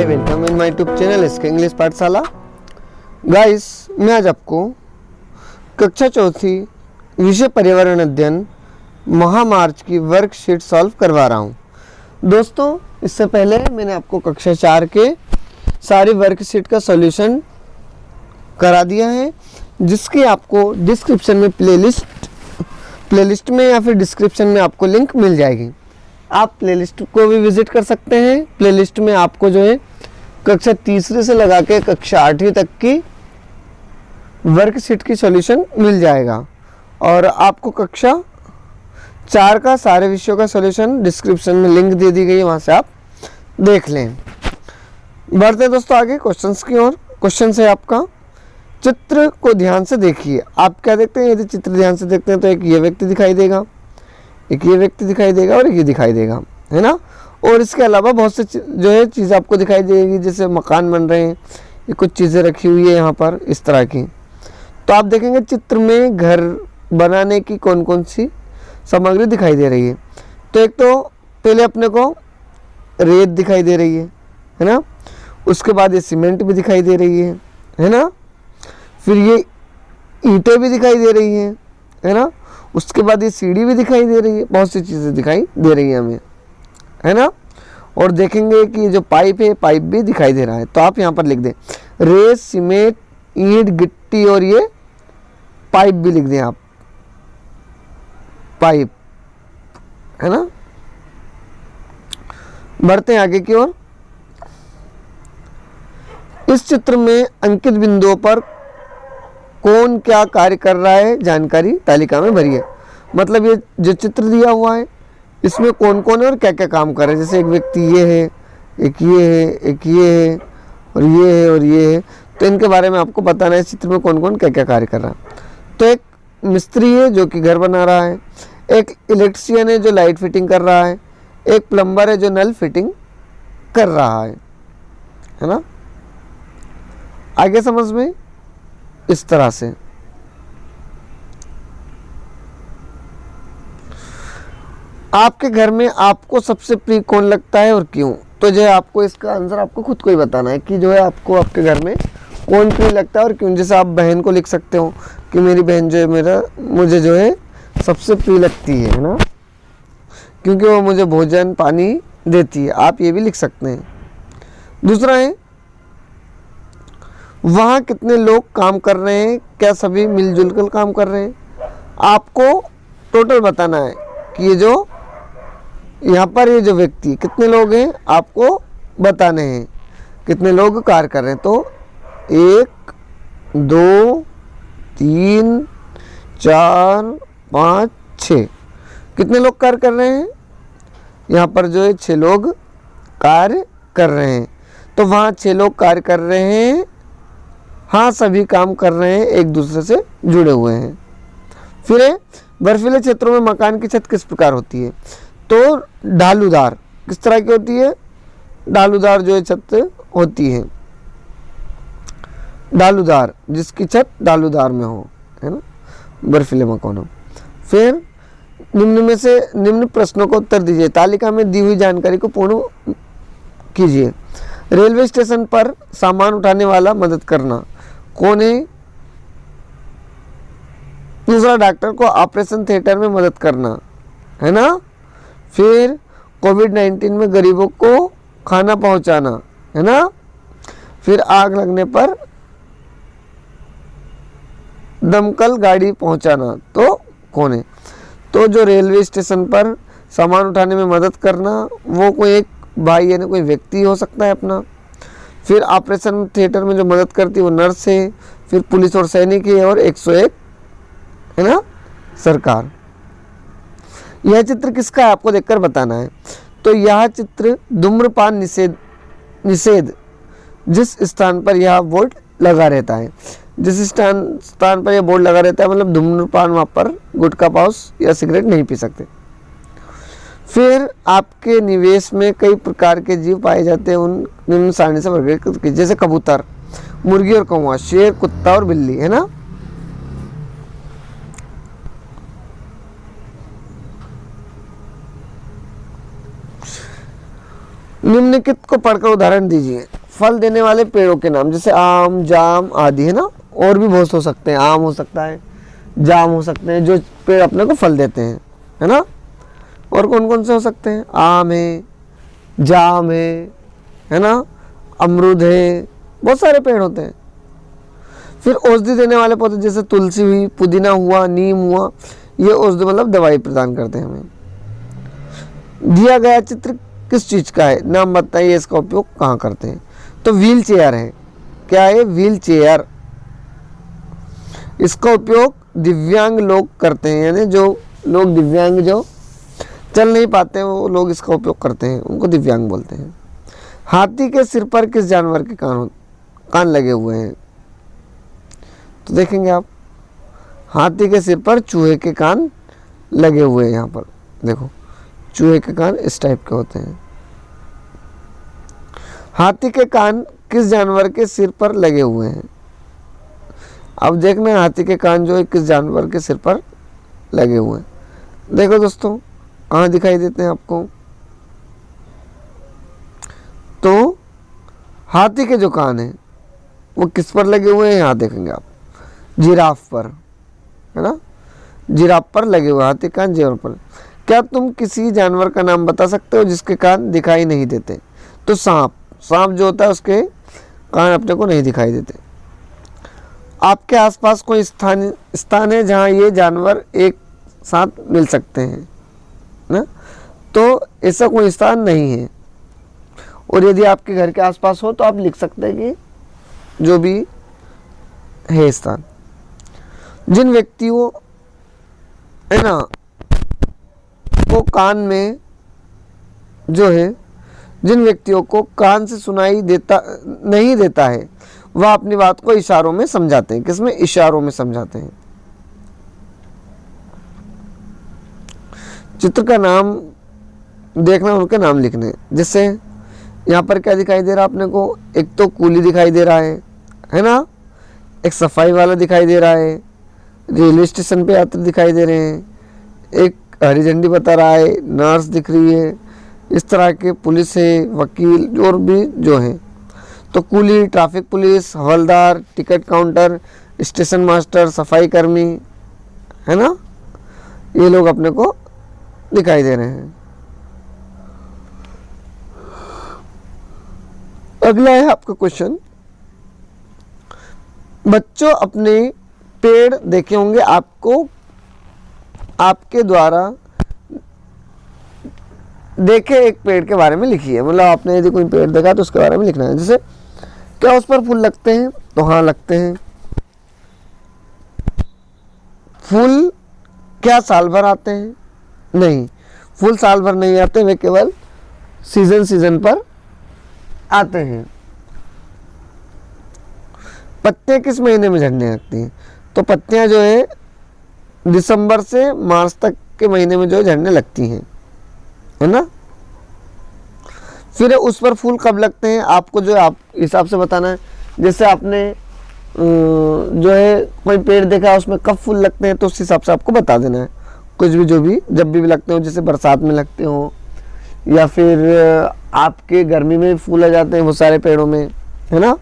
Hi, welcome in my YouTube channel इसके English पाठशाला। Guys, मैं आज आपको कक्षा चौथी विषय पर्यावरण अध्ययन महामार्च की वर्कशीट सॉल्व करवा रहा हूँ। दोस्तों, इससे पहले मैंने आपको कक्षा 4 के सारी वर्कशीट का सॉल्यूशन करा दिया है, जिसकी आपको डिस्क्रिप्शन में प्लेलिस्ट में या फिर डिस्क्रिप्शन में आपको लिंक मिल जाएगी। आप प्लेलिस्ट को भी विजिट कर सकते हैं। प्लेलिस्ट में आपको जो है कक्षा तीसरे से लगा के कक्षा 8वीं तक की वर्कशीट की सॉल्यूशन मिल जाएगा, और आपको कक्षा 4 का सारे विषयों का सॉल्यूशन डिस्क्रिप्शन में लिंक दे दी गई है, वहाँ से आप देख लें। बढ़ते हैं दोस्तों आगे क्वेश्चंस की ओर। क्वेश्चन है आपका, चित्र को ध्यान से देखिए। आप क्या देखते हैं? यदि चित्र ध्यान से देखते हैं तो एक ये व्यक्ति दिखाई देगा, एक ये व्यक्ति दिखाई देगा और एक ये दिखाई देगा, है ना। और इसके अलावा बहुत से जो है चीज़ आपको दिखाई देगी, जैसे मकान बन रहे हैं, ये कुछ चीज़ें रखी हुई है यहाँ पर इस तरह की। तो आप देखेंगे चित्र में घर बनाने की कौन कौन सी सामग्री दिखाई दे रही है। तो एक तो पहले अपने को रेत दिखाई दे रही है ना। उसके बाद ये सीमेंट भी दिखाई दे रही है ना। फिर ये ईंटें भी दिखाई दे रही है ना। उसके बाद ये सीढ़ी भी दिखाई दे रही है, बहुत सी चीज़ें दिखाई दे रही है हमें, है ना। और देखेंगे कि जो पाइप है, पाइप भी दिखाई दे रहा है। तो आप यहाँ पर लिख दें रेत, सीमेंट, ईंट, गिट्टी और ये पाइप भी लिख दें आप, पाइप, है ना। बढ़ते हैं आगे की ओर। इस चित्र में अंकित बिंदुओं पर कौन क्या कार्य कर रहा है जानकारी तालिका में भरिए। मतलब ये जो चित्र दिया हुआ है इसमें कौन कौन है और क्या क्या काम कर रहे हैं। जैसे एक व्यक्ति ये है, एक ये है, एक ये है और ये है और ये है। तो इनके बारे में आपको बताना है, इस चित्र में कौन कौन क्या क्या कार्य कर रहा है। तो एक मिस्त्री है जो कि घर बना रहा है, एक इलेक्ट्रिशियन है जो लाइट फिटिंग कर रहा है, एक प्लम्बर है जो नल फिटिंग कर रहा है ना। आगे समझ में इस तरह से। आपके घर में आपको सबसे प्रिय कौन लगता है और क्यों? तो जो है आपको इसका आंसर आपको खुद को ही बताना है कि जो है आपको आपके घर में कौन प्रिय लगता है और क्यों। जैसे आप बहन को लिख सकते हो कि मेरी बहन जो है मुझे जो है सबसे प्रिय लगती है ना, क्योंकि वो मुझे भोजन पानी देती है। आप ये भी लिख सकते हैं। दूसरा है, वहाँ कितने लोग काम कर रहे हैं, क्या सभी मिलजुल कर काम कर रहे हैं। आपको टोटल बताना है कि ये जो यहाँ पर ये जो व्यक्ति कितने लोग हैं, आपको बताने हैं कितने लोग कार्य कर रहे हैं। तो 1 2 3 4 5 6 कितने लोग कार्य कर रहे हैं? यहाँ पर जो है 6 लोग कार्य कर रहे हैं। तो वहाँ 6 लोग कार्य कर रहे हैं। हाँ, सभी काम कर रहे हैं, एक दूसरे से जुड़े हुए हैं। फिर बर्फीले क्षेत्रों में मकान की छत किस प्रकार होती है? तो ढालूदार। किस तरह की होती है? ढालूदार जो है छत होती है, ढालूदार, जिसकी छत ढालूदार में हो, है ना, बर्फीले मकानों। फिर निम्न में से निम्न प्रश्नों का उत्तर दीजिए। तालिका में दी हुई जानकारी को पूर्ण कीजिए। रेलवे स्टेशन पर सामान उठाने वाला मदद करना कौन है? दूसरा, डॉक्टर को ऑपरेशन थिएटर में मदद करना, है ना। फिर कोविड-19 में गरीबों को खाना पहुंचाना, है ना। फिर आग लगने पर दमकल गाड़ी पहुंचाना, तो कौन है? तो जो रेलवे स्टेशन पर सामान उठाने में मदद करना, वो कोई एक भाई यानी कोई व्यक्ति हो सकता है अपना। फिर ऑपरेशन थिएटर में जो मदद करती है वो नर्स है। फिर पुलिस और सैनिक है, और 101 है ना, सरकार। यह चित्र किसका है आपको देखकर बताना है। तो यह चित्र धूम्रपान निषेध जिस स्थान पर यह बोर्ड लगा रहता है, जिस स्थान पर यह बोर्ड लगा रहता है, मतलब धूम्रपान, वहाँ पर गुटखा पाउच या सिगरेट नहीं पी सकते। फिर आपके निवेश में कई प्रकार के जीव पाए जाते हैं, उन निम्न सारणी से वर्गीकृत कीजिए। जैसे कबूतर, मुर्गी और कौवा, शेर, कुत्ता और बिल्ली, है ना। निम्नलिखित को पढ़कर उदाहरण दीजिए। फल देने वाले पेड़ों के नाम, जैसे आम, जाम आदि, है ना। और भी बहुत हो सकते हैं, आम हो सकता है, जाम हो सकते हैं, जो पेड़ अपने को फल देते हैं, है ना। और कौन कौन से हो सकते हैं? आम है, जाम है ना, अमरूद है, बहुत सारे पेड़ होते हैं। फिर औषधि देने वाले पौधे, जैसे तुलसी हुई, पुदीना हुआ, नीम हुआ, ये औषधि मतलब दवाई प्रदान करते हैं हमें। दिया गया चित्र किस चीज का है? नाम बताइए, इसका उपयोग कहाँ करते हैं? तो व्हील चेयर है। क्या है? Wheel chair. इसका उपयोग दिव्यांग लोग करते हैं, यानी जो लोग दिव्यांग, जो चल नहीं पाते हैं, वो लोग इसका उपयोग करते हैं, उनको दिव्यांग बोलते हैं। हाथी के सिर पर किस जानवर के कान लगे हुए हैं? तो देखेंगे आप, हाथी के सिर पर चूहे के कान लगे हुए हैं। यहाँ पर देखो, चूहे के कान इस टाइप के होते हैं। हाथी के कान किस जानवर के सिर पर लगे हुए हैं? अब देखना, हाथी के कान जो है किस जानवर के सिर पर लगे हुए हैं। देखो दोस्तों, कहाँ दिखाई देते हैं आपको? तो हाथी के जो कान हैं वो किस पर लगे हुए हैं? यहाँ देखेंगे आप, जिराफ पर, है ना, जिराफ पर लगे हुए हाथी कान जिराफ पर। क्या तुम किसी जानवर का नाम बता सकते हो जिसके कान दिखाई नहीं देते? तो सांप, सांप जो होता है उसके कान अपने को नहीं दिखाई देते। आपके आसपास कोई स्थान है जहाँ ये जानवर एक साथ मिल सकते हैं ना? तो ऐसा कोई स्थान नहीं है। और यदि आपके घर के आसपास हो तो आप लिख सकते हैं कि जो भी है स्थान। जिन व्यक्तियों, है ना, को कान में जो है, जिन व्यक्तियों को कान से सुनाई देता नहीं देता है, वह अपनी बात को इशारों में समझाते हैं। किसमें? इशारों में समझाते हैं। चित्र का नाम देखना, उनके नाम लिखने। जैसे यहाँ पर क्या दिखाई दे रहा है अपने को? एक तो कूली दिखाई दे रहा है ना, एक सफाई वाला दिखाई दे रहा है, रेलवे स्टेशन पे यात्री दिखाई दे रहे हैं, एक हरी झंडी बता रहा है, नर्स दिख रही है, इस तरह के पुलिस है, वकील और भी जो है। तो कूली, ट्रैफिक पुलिस, हवलदार, टिकट काउंटर, स्टेशन मास्टर, सफाई कर्मी, है ना, ये लोग अपने को दिखाई दे रहे हैं। अगला है आपका क्वेश्चन, बच्चों अपने पेड़ देखे होंगे, आपको आपके द्वारा देखे एक पेड़ के बारे में लिखिए। मतलब आपने यदि कोई पेड़ देखा तो उसके बारे में लिखना है। जैसे क्या उस पर फूल लगते हैं? तो हाँ, लगते हैं। फूल क्या साल भर आते हैं? नहीं, फूल साल भर नहीं आते, वे केवल सीजन पर आते हैं। पत्तियां किस महीने में झड़ने लगती हैं? तो पत्तियां जो है दिसंबर से मार्च तक के महीने में जो है झड़ने लगती हैं, है ना। फिर उस पर फूल कब लगते हैं? आपको जो है आप हिसाब से बताना है। जैसे आपने जो है कोई पेड़ देखा, उसमें कब फूल लगते हैं तो उस हिसाब से आपको बता देना है। कुछ भी, जो भी, जब भी लगते हो, जैसे बरसात में लगते हो, या फिर आपके गर्मी में फूल आ जाते हैं बहुत सारे पेड़ों में, है ना,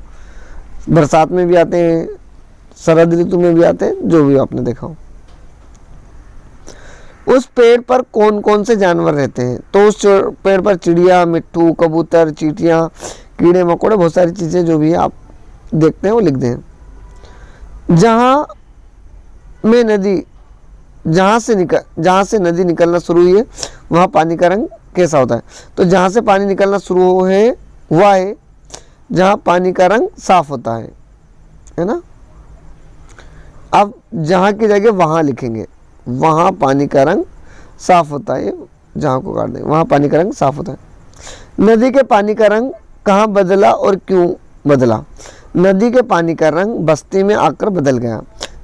बरसात में भी आते हैं, शरद ऋतु में भी आते हैं, जो भी आपने देखा हो। उस पेड़ पर कौन कौन से जानवर रहते हैं? तो उस पेड़ पर चिड़िया, मिट्ठू, कबूतर, चींटियां, कीड़े मकोड़े, बहुत सारी चीजें जो भी आप देखते हैं वो लिख दें। जहाँ से नदी निकलना शुरू हुई है वहाँ पानी का रंग कैसा होता है? तो जहाँ से पानी निकलना शुरू हुआ है जहाँ पानी का रंग साफ होता है ना। अब जहाँ की जगह वहाँ लिखेंगे, वहाँ पानी का रंग साफ होता है, जहाँ को काट देंगे, वहाँ पानी का रंग साफ होता है। नदी के पानी का रंग कहाँ बदला और क्यों बदला? नदी के पानी का रंग बस्ती में आकर बदल गया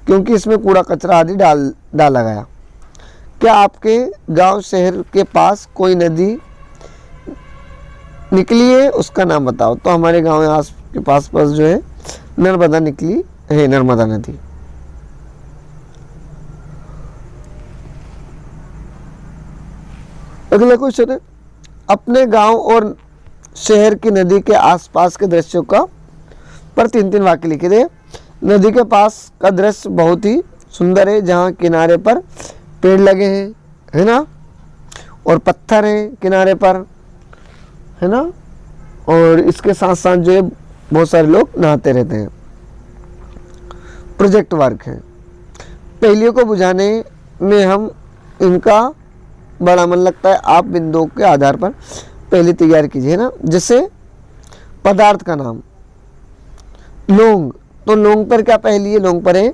क्योंकि इसमें कूड़ा कचरा आदि डाला गया। क्या आपके गांव शहर के पास कोई नदी निकली है? उसका नाम बताओ। तो हमारे गांव के पास जो है नर्मदा निकली है, नर्मदा नदी। अगला क्वेश्चन है, अपने गांव और शहर की नदी के आसपास के दृश्यों का पर 3-3 वाक्य लिखे थे। नदी के पास का दृश्य बहुत ही सुंदर है, जहाँ किनारे पर पेड़ लगे हैं, है ना, और पत्थर हैं किनारे पर, है ना, और इसके साथ साथ जो है बहुत सारे लोग नहाते रहते हैं। प्रोजेक्ट वर्क है। पहेलियों को बुझाने में हम इनका बड़ा मन लगता है। आप बिंदुओं के आधार पर पहेली तैयार कीजिए ना। जैसे पदार्थ का नाम लौंग, तो लौंग पर क्या पहेली है? लौंग पर है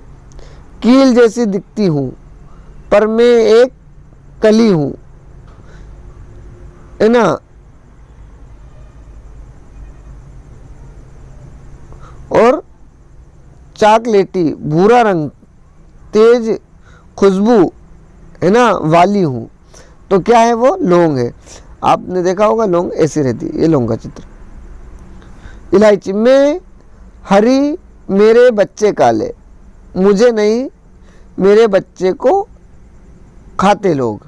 कील जैसी दिखती हूँ पर मैं एक कली हूँ, है ना, और चॉकलेटी भूरा रंग तेज खुशबू, है ना, वाली हूँ। तो क्या है वो? लौंग है। आपने देखा होगा लौंग ऐसी रहती है। ये लौंग का चित्र। इलायची में हरी मेरे बच्चे काले, मुझे नहीं मेरे बच्चे को खाते लोग।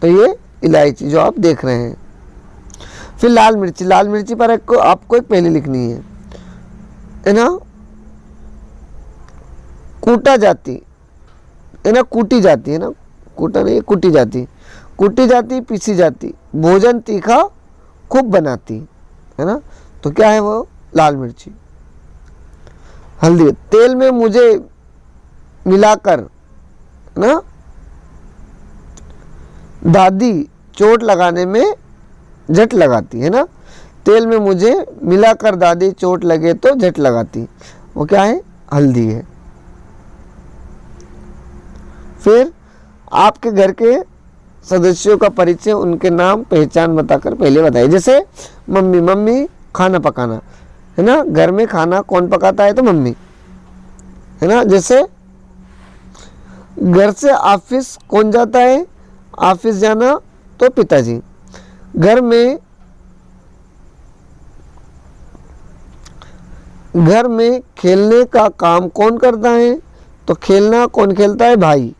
तो ये इलायची जो आप देख रहे हैं। फिर लाल मिर्ची। लाल मिर्ची पर आपको एक पहेली लिखनी है ना। कूटा जाती, है ना, कूटी जाती, है ना, कूटा नहीं, कूटी जाती, कूटी जाती, पीसी जाती, भोजन तीखा खूब बनाती, है ना। तो क्या है वो? लाल मिर्ची। हल्दी। तेल में मुझे मिलाकर, ना, दादी चोट लगाने में झट लगाती, है ना। तेल में मुझे मिलाकर दादी चोट लगे तो झट लगाती। वो क्या है? हल्दी है। फिर आपके घर के सदस्यों का परिचय, उनके नाम पहचान बताकर पहले बताइए। जैसे मम्मी। मम्मी खाना पकाना, है ना, घर में खाना कौन पकाता है? तो मम्मी, है ना। जैसे घर से ऑफिस कौन जाता है? ऑफिस जाना तो पिताजी। घर में खेलने का काम कौन करता है? तो खेलना कौन खेलता है? भाई।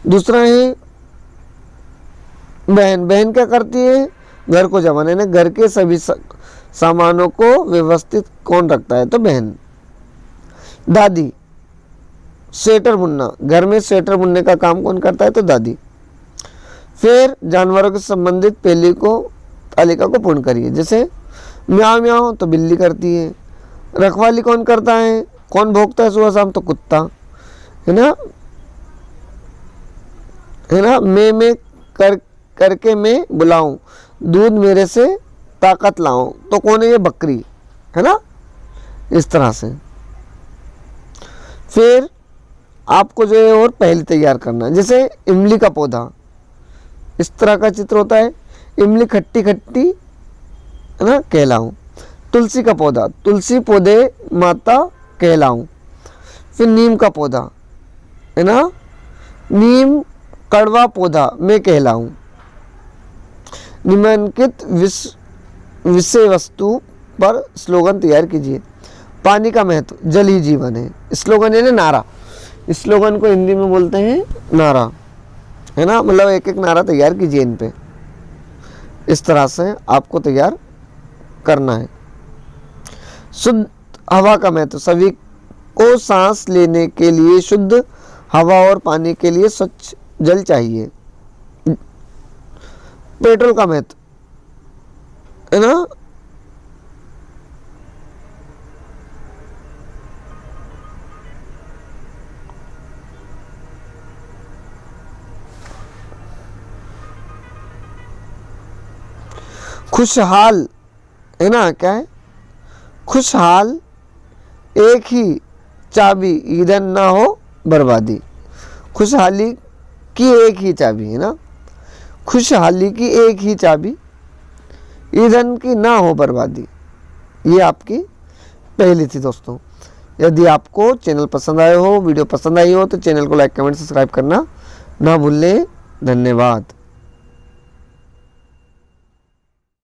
दूसरा है बहन। बहन क्या करती है? घर को जमाने में घर के सभी सामानों को व्यवस्थित कौन रखता है? तो बहन। दादी स्वेटर बुनना। घर में स्वेटर बुनने का काम कौन करता है? तो दादी। फिर जानवरों के संबंधित पहेली को तालिका को पूर्ण करिए। जैसे म्याऊं म्याऊं तो बिल्ली करती है। रखवाली कौन करता है? कौन भोगता है सुबह शाम? तो कुत्ता, है ना, है ना। मैं करके मैं बुलाऊं, दूध मेरे से ताकत लाऊं, तो कौन है? ये बकरी, है ना। इस तरह से फिर आपको जो है और पहेली तैयार करना है। जैसे इमली का पौधा, इस तरह का चित्र होता है। इमली खट्टी खट्टी, है ना, कहलाऊं। तुलसी का पौधा, तुलसी पौधे माता कहलाऊं। फिर नीम का पौधा, है ना, नीम कड़वा पौधा मैं कहलाऊं। निम्नलिखित विषय वस्तु पर स्लोगन तैयार कीजिए। पानी का महत्व, जल ही जीवन है। स्लोगन है ना, नारा। स्लोगन को हिंदी में बोलते हैं नारा, है ना। मतलब एक एक नारा तैयार कीजिए इन पे। इस तरह से आपको तैयार करना है। शुद्ध हवा का महत्व, सभी को सांस लेने के लिए शुद्ध हवा और पानी के लिए स्वच्छ जल चाहिए। पेट्रोल का महत्व, है ना, खुशहाल, है ना, क्या है? खुशहाल एक ही चाबी, ईंधन ना हो बर्बादी। खुशहाली की एक ही चाबी, है ना। खुशहाली की एक ही चाबी, ईंधन की ना हो बर्बादी। ये आपकी पहेली थी दोस्तों। यदि आपको चैनल पसंद आए हो, वीडियो पसंद आई हो, तो चैनल को लाइक कमेंट सब्सक्राइब करना ना भूलें। धन्यवाद।